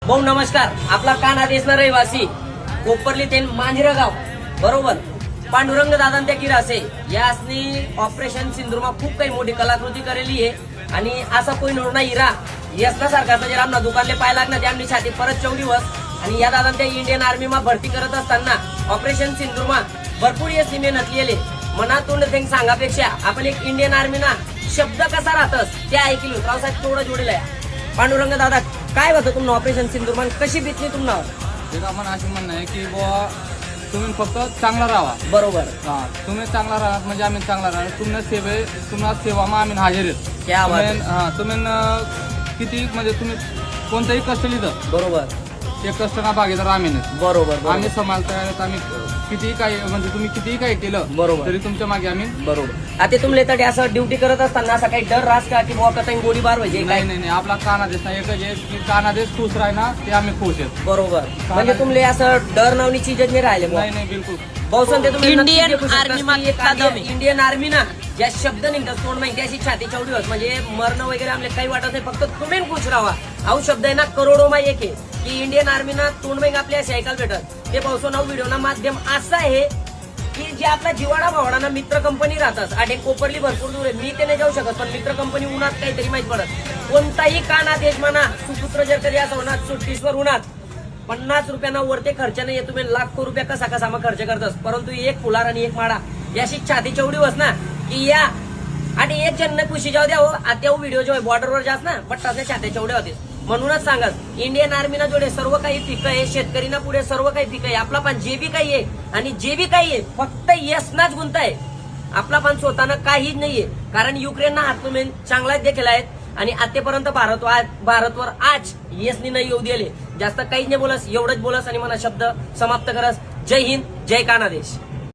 भाऊ नमस्कार. आपला कानादेशना रहिवासी कोपरली ते मांजरगाव बरोबर पांडुरंग दादा त्या किरासे यासनी ऑपरेशन सिंधुरमा खूप काही मोठी कलाकृती करेली आहे आणि असा कोई नोडना इरा यसना सारखा जर आमना दुकानले पाय लागना त्यामनी छाती परत 14 दिवस आणि या दादा त्या इंडियन आर्मी मा भरती करत असताना ऑपरेशन सिंधुरमा भरपूर यसनी मेहनत लिहिले मनातून थेंग सांगापेक्षा आपण एक इंडियन आर्मी ना शब्द कसा राहतस ते ऐकलो रावसाहेब थोडं जोडेल आहे. पांडुरंग दादा काय होतं तुमनं ऑपरेशन सिंधुरमा कशी बीतली तुम्हाला? त्याचं आम्हाला असं म्हणणं आहे की बुवा तुम्ही फक्त चांगला राहा. बरोबर. तुम्ही चांगला राहा म्हणजे आम्ही चांगला राहा. तुम्हाला सेवामा आम्ही हजर आहेत. क्या बात आहे. तुम्ही किती म्हणजे तुम्ही कोणतंही कष्ट लिहिलं बरोबर ते कष्ट ना भागीदार आम्ही नाही. बरोबर आम्ही समालता आम्ही कितीही काही म्हणजे तुम्ही कितीही काही केलं बरोबर तरी तुमच्या मागे आम्ही बरोबर. आता तुमले तरी असं ड्युटी करत असताना असा काही डर राहत का की बुवा कथा गोळीबार व्हायचे नाही नाही नाही आपला कानादेश ना एकच आहे की कानादेश खुश राही ना ते आम्ही खुश आहेत. बरोबर. म्हणजे तुमले असं डर नावनी चीजच नाही राहिले बुवा. नाही नाही बिलकुल. बहुसन ते तुम्ही इंडियन नक्की देखू शकता आर्मी की मा एक कितना दम आहे. इंडियन आर्मी ना ज्या शब्द निघतात तोंड माहिती अशी छाती 14 दिवस म्हणजे मरण वगैरे आमले काही वाटत नाही फक्त तुम्ही खुश राहा. हा शब्द आहे ना करोडो मा एक आहे की इंडियन आर्मी ना तोंड माहिती आपल्या असे ऐकायला भेटत ते बहुसन व्हिडिओ ना माध्यम असं आहे की जे आपला जिवाडा भावडाना मित्र कंपनी राहतात आठे कोपरली भरपूर दूर आहे. मी ते नाही जाऊ शकत पण मित्र कंपनी उन्हात काहीतरी माहित पडत कोणताही काना देश म्हणा सुपुत्र जर कधी असं होणार सुट्टीश्वर उन्हात 50 रुपयांना वरते खर्च नाही तुम्ही लाखो रुपया कसा कसा मग खर्च करतस परंतु एक फुलार आणि एक माडा याशी छाती 14 दिवस ना की या आणि एक जण खुशी जाऊ द्या हो आता व्हिडिओ जो बॉर्डरवर जास्त ना बट छात्या 14 होते म्हणूनच सांगत इंडियन आर्मीना जोडे सर्व काही पिकं आहे शेतकरीना पुढे सर्व काही पिकं आहे आपला पण जे बी काही आहे आणि जे बी काही आहे फक्त यसनाच गुंत आहे आपला पण स्वतःना काहीच नाहीये कारण युक्रेनना हातून चांगलाच देखील आहेत आणि आतापर्यंत भारतवर आज यसनी नाही येऊ दिले जास्त काहीच नाही बोलस एवढंच बोलस आणि मला शब्द समाप्त करस. जय हिंद जय कानादेश.